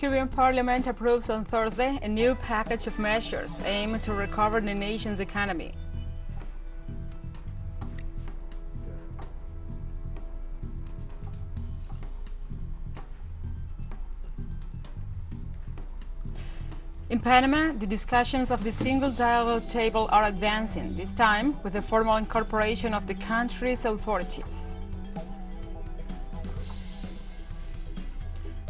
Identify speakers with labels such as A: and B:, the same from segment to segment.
A: Cuban parliament approves on Thursday a new package of measures aimed to recover the nation's economy. In Panama, the discussions of the single dialogue table are advancing, this time with the formal incorporation of the country's authorities.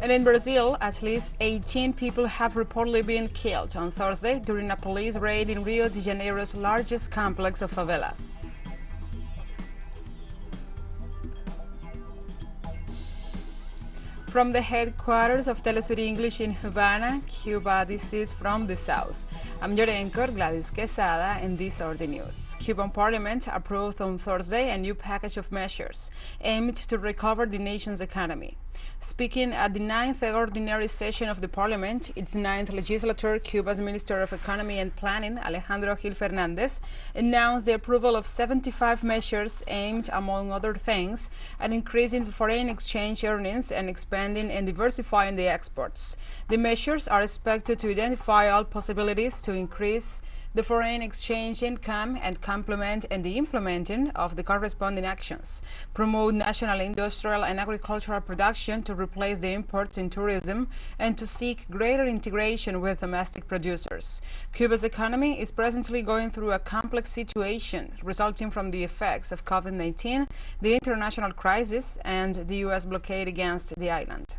A: And in Brazil, at least 18 people have reportedly been killed on Thursday during a police raid in Rio de Janeiro's largest complex of favelas. From the headquarters of TeleSUR English in Havana, Cuba, this is From the South. I'm your anchor, Gladys Quesada, and these are the news. Cuban Parliament approved on Thursday a new package of measures aimed to recover the nation's economy. Speaking at the 9th ordinary session of the Parliament, its 9th legislature, Cuba's Minister of Economy and Planning, Alejandro Gil Fernandez, announced the approval of 75 measures aimed, among other things, at increasing foreign exchange earnings and expanding and diversifying the exports. The measures are expected to identify all possibilities to increase the foreign exchange income and complement and the implementing of the corresponding actions, promote national industrial and agricultural production to replace the imports in tourism, and to seek greater integration with domestic producers. Cuba's economy is presently going through a complex situation resulting from the effects of COVID-19, the international crisis, and the U.S. blockade against the island.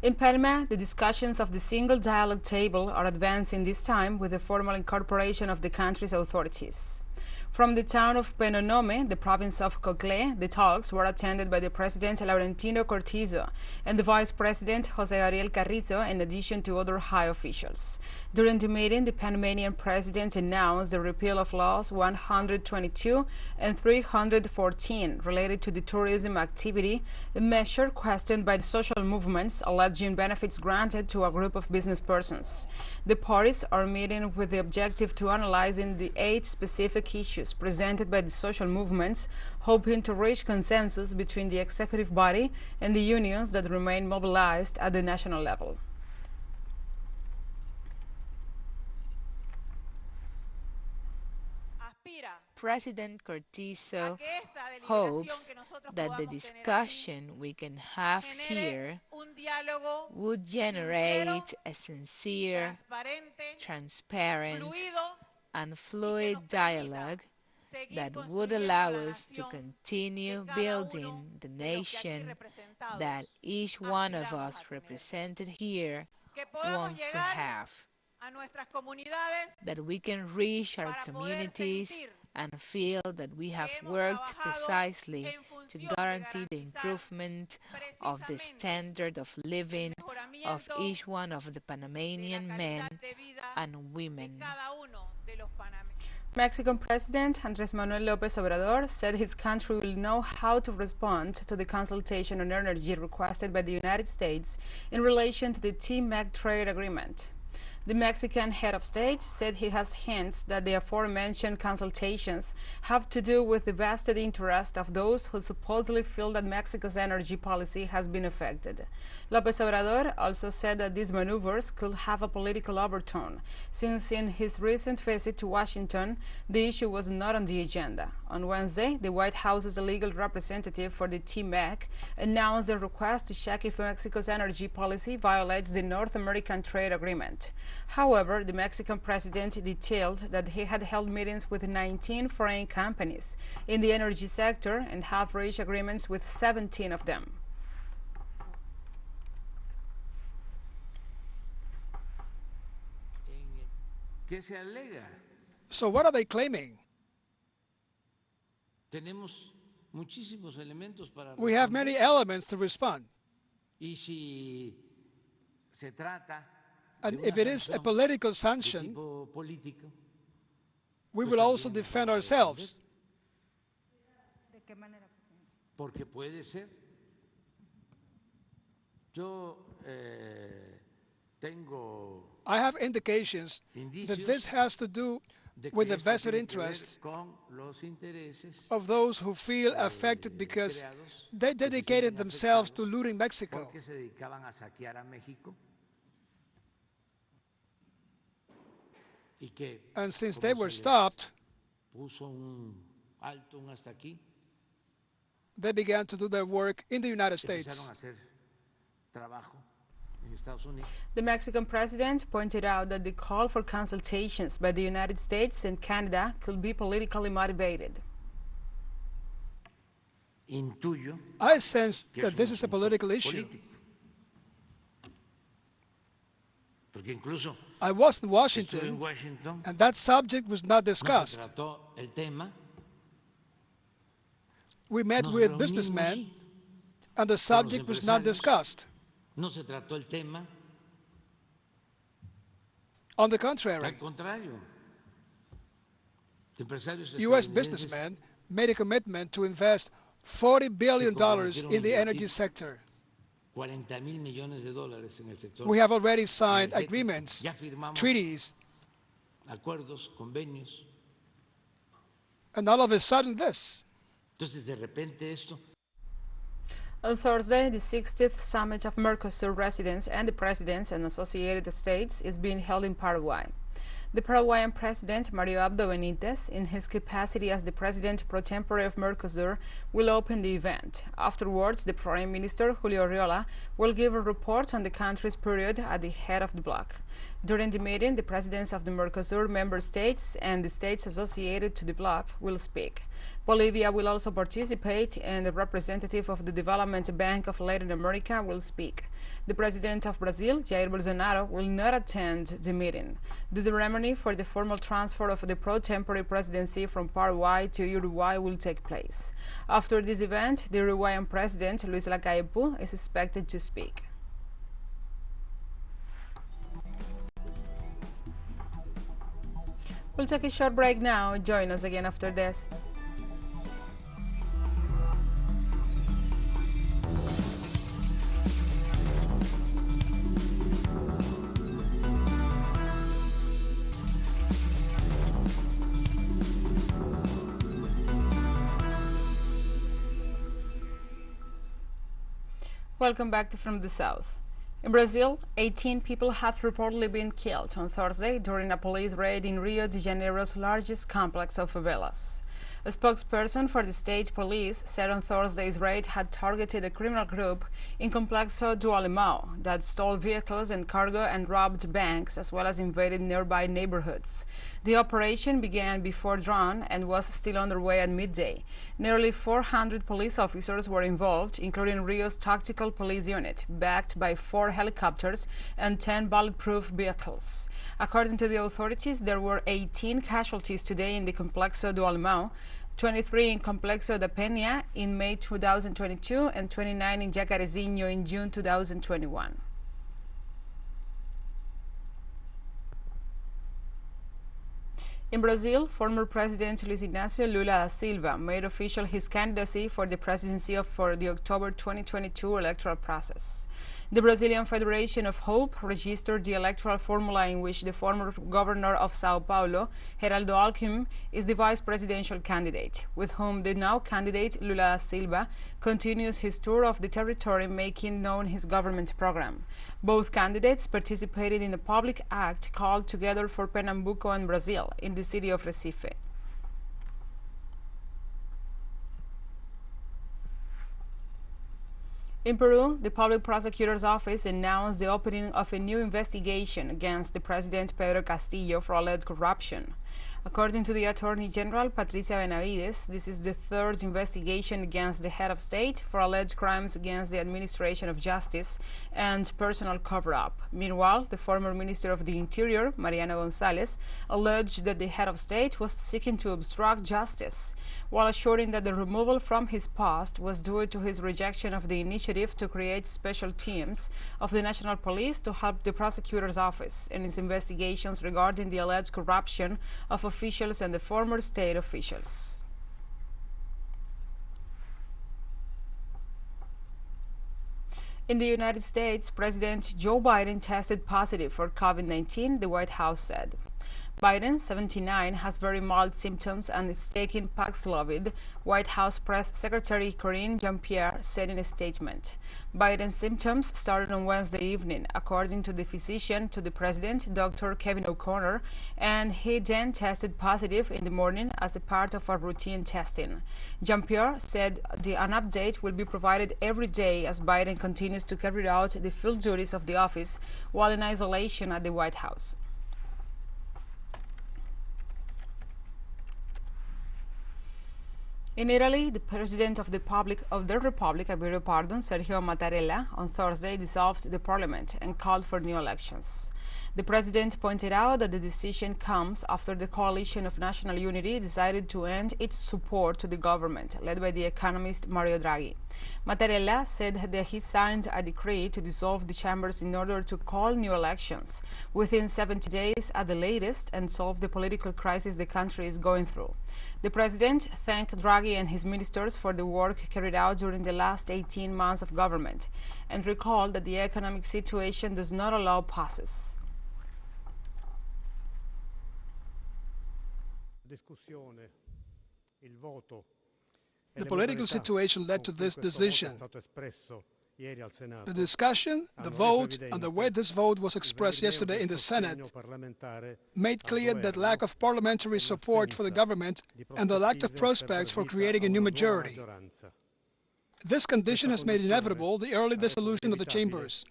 A: In Panama, the discussions of the single dialogue table are advancing this time with the formal incorporation of the country's authorities. From the town of Penonomé, the province of Cocle, the talks were attended by the President Laurentino Cortizo and the Vice President José Ariel Carrizo, in addition to other high officials. During the meeting, the Panamanian President announced the repeal of laws 122 and 314 related to the tourism activity, a measure questioned by the social movements alleging benefits granted to a group of business persons. The parties are meeting with the objective to analyzing the 8 specific issues presented by the social movements, hoping to reach consensus between the executive body and the unions that remain mobilized at the national level.
B: President Cortizo hopes that the discussion we can have here would generate a sincere, transparent, and fluid dialogue that would allow us to continue building the nation that each one of us represented here wants to have, that we can reach our communities and feel that we have worked precisely to guarantee the improvement of the standard of living of each one of the Panamanian men and women.
A: Mexican President Andrés Manuel López Obrador said his country will know how to respond to the consultation on energy requested by the United States in relation to the TMEC trade agreement. The Mexican head of state said he has hints that the aforementioned consultations have to do with the vested interest of those who supposedly feel that Mexico's energy policy has been affected. López Obrador also said that these maneuvers could have a political overtone, since in his recent visit to Washington, the issue was not on the agenda. On Wednesday, the White House's legal representative for the TMEC announced a request to check if Mexico's energy policy violates the North American trade agreement. However, the Mexican president detailed that he had held meetings with 19 foreign companies in the energy sector and have reached agreements with 17 of them.
C: So what are they claiming? We have many elements to respond. And if it is a political sanction, we will also defend ourselves. I have indications that this has to do with the vested interest of those who feel affected because they dedicated themselves to looting Mexico. And since they were stopped, they began to do their work in the United States.
A: The Mexican president pointed out that the call for consultations by the United States and Canada could be politically motivated.
C: I sense that this is a political issue. I was in Washington, and that subject was not discussed. We met with businessmen, and the subject was not discussed. On the contrary, U.S. businessmen made a commitment to invest $40 billion in the energy sector. We have already signed agreements, treaties, and all of a sudden this.
A: On Thursday, the 60th Summit of Mercosur residents and the presidents and associated states is being held in Paraguay. The Paraguayan president, Mario Abdo Benitez, in his capacity as the president pro tempore of Mercosur, will open the event. Afterwards, the foreign minister, Julio Riola, will give a report on the country's period at the head of the bloc. During the meeting, the presidents of the Mercosur member states and the states associated to the bloc will speak. Bolivia will also participate, and the representative of the Development Bank of Latin America will speak. The president of Brazil, Jair Bolsonaro, will not attend the meeting. The ceremony for the formal transfer of the pro tempore presidency from Paraguay to Uruguay will take place. After this event, the Uruguayan president, Luis Lacalle Pou, is expected to speak. We'll take a short break now. Join us again after this. Welcome back to From the South. In Brazil, 18 people have reportedly been killed on Thursday during a police raid in Rio de Janeiro's largest complex of favelas. A spokesperson for the state police said on Thursday's raid had targeted a criminal group in Complexo do Alemão that stole vehicles and cargo and robbed banks, as well as invaded nearby neighborhoods. The operation began before dawn and was still underway at midday. Nearly 400 police officers were involved, including Rio's tactical police unit, backed by 4 helicopters and 10 bulletproof vehicles. According to the authorities, there were 18 casualties today in the Complexo do Alemão, 23 in Complexo da Penha in May 2022, and 29 in Jacarezinho in June 2021. In Brazil, former President Luiz Inácio Lula da Silva made official his candidacy for the presidency for the October 2022 electoral process. The Brazilian Federation of Hope registered the electoral formula in which the former governor of Sao Paulo, Geraldo Alckmin, is the vice presidential candidate, with whom the now candidate Lula da Silva continues his tour of the territory, making known his government program. Both candidates participated in a public act called Together for Pernambuco and Brazil in the city of Recife. In Peru, the public prosecutor's office announced the opening of a new investigation against the president Pedro Castillo for alleged corruption. According to the Attorney General, Patricia Benavides, this is the third investigation against the head of state for alleged crimes against the administration of justice and personal cover-up. Meanwhile, the former Minister of the Interior, Mariano González, alleged that the head of state was seeking to obstruct justice, while assuring that the removal from his post was due to his rejection of the initiative to create special teams of the National Police to help the prosecutor's office in its investigations regarding the alleged corruption of officials and the former state officials. In the United States, President Joe Biden tested positive for COVID-19, the White House said. Biden, 79, has very mild symptoms and is taking Paxlovid, White House Press Secretary Karine Jean-Pierre said in a statement. Biden's symptoms started on Wednesday evening, according to the physician to the president, Dr. Kevin O'Connor, and he then tested positive in the morning as a part of our routine testing. Jean-Pierre said an update will be provided every day as Biden continues to carry out the field duties of the office while in isolation at the White House. In Italy, the president of the Republic, Sergio Mattarella, on Thursday dissolved the parliament and called for new elections. The president pointed out that the decision comes after the coalition of national unity decided to end its support to the government, led by the economist Mario Draghi. Mattarella said that he signed a decree to dissolve the chambers in order to call new elections within 70 days at the latest and solve the political crisis the country is going through. The president thanked Draghi and his ministers for the work carried out during the last 18 months of government and recalled that the economic situation does not allow pauses.
C: The political situation led to this decision. The discussion, the vote, and the way this vote was expressed yesterday in the Senate made clear that lack of parliamentary support for the government and the lack of prospects for creating a new majority. This condition has made inevitable the early dissolution of the chambers.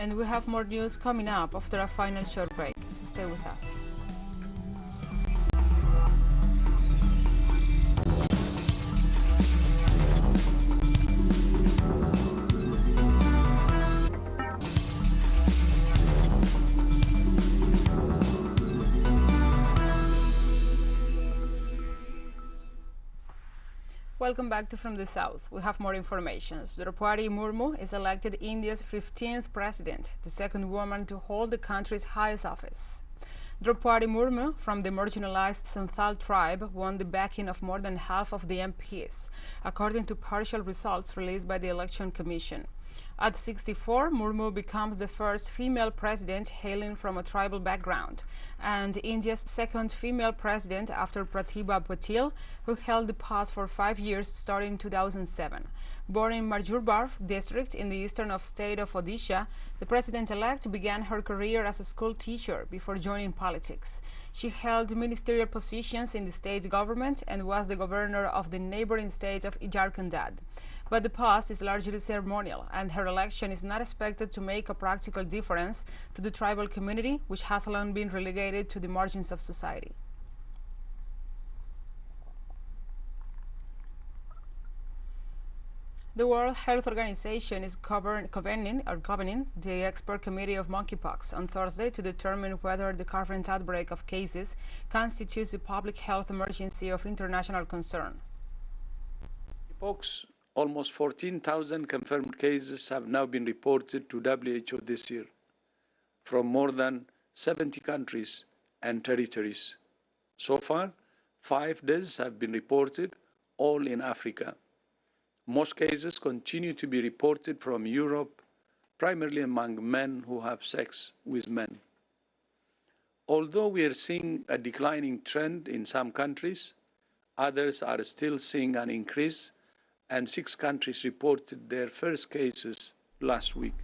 A: And we have more news coming up after a final short break, so stay with us. Welcome back to From the South. We have more information. Draupadi Murmu is elected India's 15th president, the second woman to hold the country's highest office. Draupadi Murmu from the marginalized Santhal tribe won the backing of more than half of the MPs, according to partial results released by the Election Commission. At 64, Murmu becomes the first female president hailing from a tribal background, and India's second female president after Pratibha Patil, who held the post for 5 years starting in 2007. Born in Marjurbarh district in the eastern state of Odisha, the president-elect began her career as a school teacher before joining politics. She held ministerial positions in the state government and was the governor of the neighboring state of Jharkhand. But the post is largely ceremonial, and her election is not expected to make a practical difference to the tribal community, which has long been relegated to the margins of society. The World Health Organization is convening the expert committee of monkeypox on Thursday to determine whether the current outbreak of cases constitutes a public health emergency of international concern.
D: Monkeypox. Almost 14,000 confirmed cases have now been reported to WHO this year from more than 70 countries and territories. So far, 5 deaths have been reported, all in Africa. Most cases continue to be reported from Europe, primarily among men who have sex with men. Although we are seeing a declining trend in some countries, others are still seeing an increase, and 6 countries reported their first cases last week.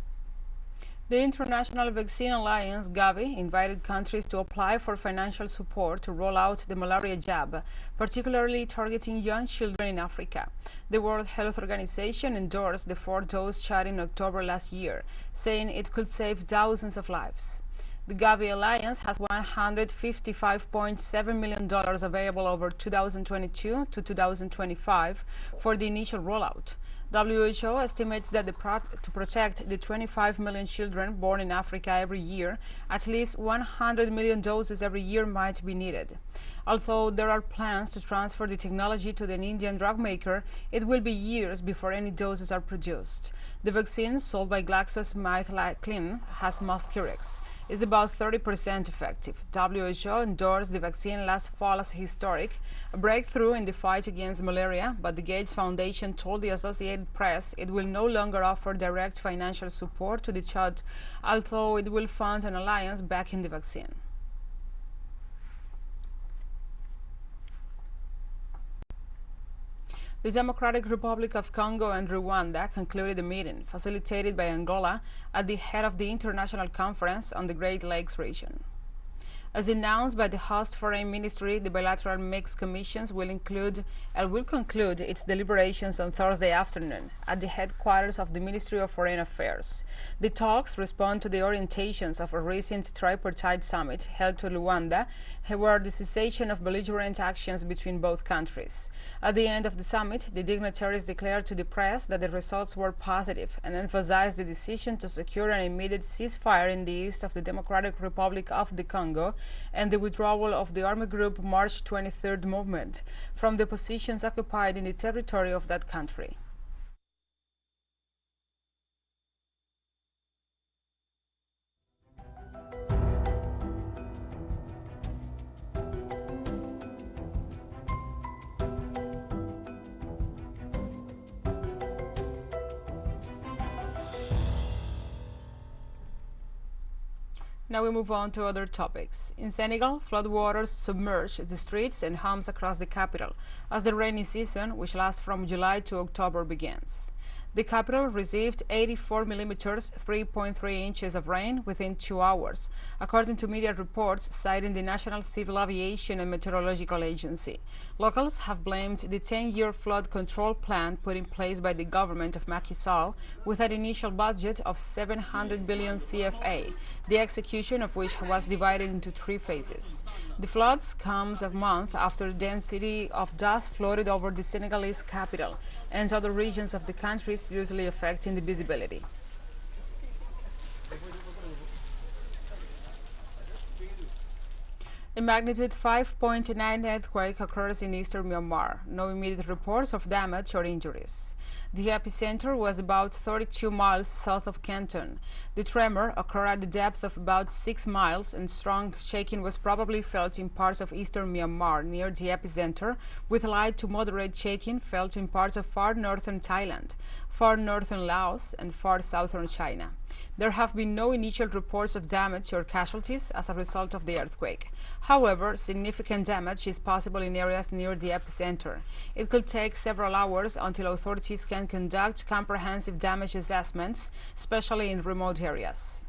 A: The International Vaccine Alliance, Gavi, invited countries to apply for financial support to roll out the malaria jab, particularly targeting young children in Africa. The World Health Organization endorsed the 4-dose shot in October last year, saying it could save thousands of lives. The Gavi Alliance has $155.7 million available over 2022 to 2025 for the initial rollout. WHO estimates that to protect the 25 million children born in Africa every year, at least 100 million doses every year might be needed. Although there are plans to transfer the technology to an Indian drug maker, it will be years before any doses are produced. The vaccine, sold by GlaxoSmithKline, has Mosquirix, is about 30% effective. WHO endorsed the vaccine last fall as historic, a breakthrough in the fight against malaria, but the Gates Foundation told the Associated Press it will no longer offer direct financial support to the child, although it will fund an alliance backing the vaccine. The Democratic Republic of Congo and Rwanda concluded a meeting facilitated by Angola at the head of the International Conference on the Great Lakes region. As announced by the host foreign ministry, the bilateral mixed commissions will conclude its deliberations on Thursday afternoon at the headquarters of the Ministry of Foreign Affairs. The talks respond to the orientations of a recent tripartite summit held to Luanda, where the cessation of belligerent actions between both countries. At the end of the summit, the dignitaries declared to the press that the results were positive and emphasized the decision to secure an immediate ceasefire in the east of the Democratic Republic of the Congo and the withdrawal of the army group March 23rd movement from the positions occupied in the territory of that country. Now we move on to other topics. In Senegal, floodwaters submerged the streets and homes across the capital as the rainy season, which lasts from July to October, begins. The capital received 84 millimeters, 3.3 inches of rain within 2 hours, according to media reports citing the National Civil Aviation and Meteorological Agency. Locals have blamed the 10-year flood control plan put in place by the government of Macky Sall with an initial budget of 700 billion CFA, the execution of which was divided into 3 phases. The floods comes a month after density of dust floated over the Senegalese capital and other regions of the country, seriously affecting the visibility. A magnitude 5.9 earthquake occurs in eastern Myanmar. No immediate reports of damage or injuries. The epicenter was about 32 miles south of Canton. The tremor occurred at the depth of about 6 miles, and strong shaking was probably felt in parts of eastern Myanmar near the epicenter, with light to moderate shaking felt in parts of far northern Thailand, far northern Laos, and far southern China. There have been no initial reports of damage or casualties as a result of the earthquake. However, significant damage is possible in areas near the epicenter. It could take several hours until authorities can conduct comprehensive damage assessments, especially in remote areas.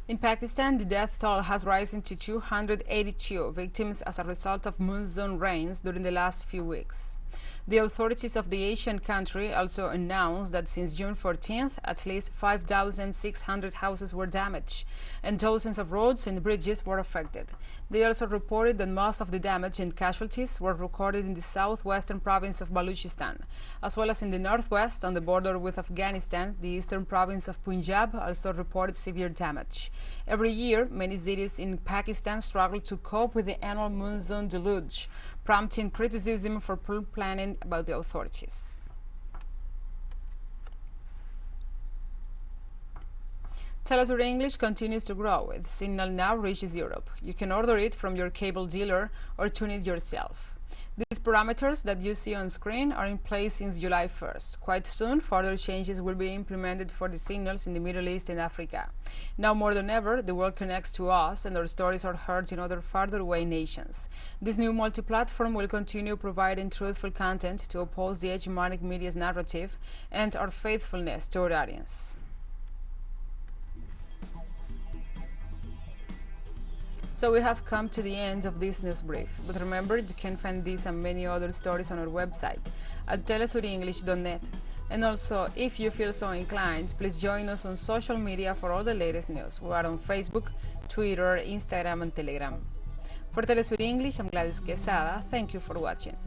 A: In Pakistan, the death toll has risen to 282 victims as a result of monsoon rains during the last few weeks. The authorities of the Asian country also announced that since June 14th, at least 5,600 houses were damaged, and dozens of roads and bridges were affected. They also reported that most of the damage and casualties were recorded in the southwestern province of Baluchistan, as well as in the northwest on the border with Afghanistan. The eastern province of Punjab also reported severe damage. Every year, many cities in Pakistan struggle to cope with the annual monsoon deluge, prompting criticism for poor planning about the authorities. TeleSUR English continues to grow. Its signal now reaches Europe. You can order it from your cable dealer or tune it yourself. These parameters that you see on screen are in place since July 1st. Quite soon, further changes will be implemented for the signals in the Middle East and Africa. Now more than ever, the world connects to us and our stories are heard in other farther away nations. This new multi-platform will continue providing truthful content to oppose the hegemonic media's narrative and our faithfulness to our audience. So we have come to the end of this news brief, but remember you can find this and many other stories on our website at telesurenglish.net. And also, if you feel so inclined, please join us on social media for all the latest news. We are on Facebook, Twitter, Instagram, and Telegram. For TeleSUR English, I'm Gladys Quesada. Thank you for watching.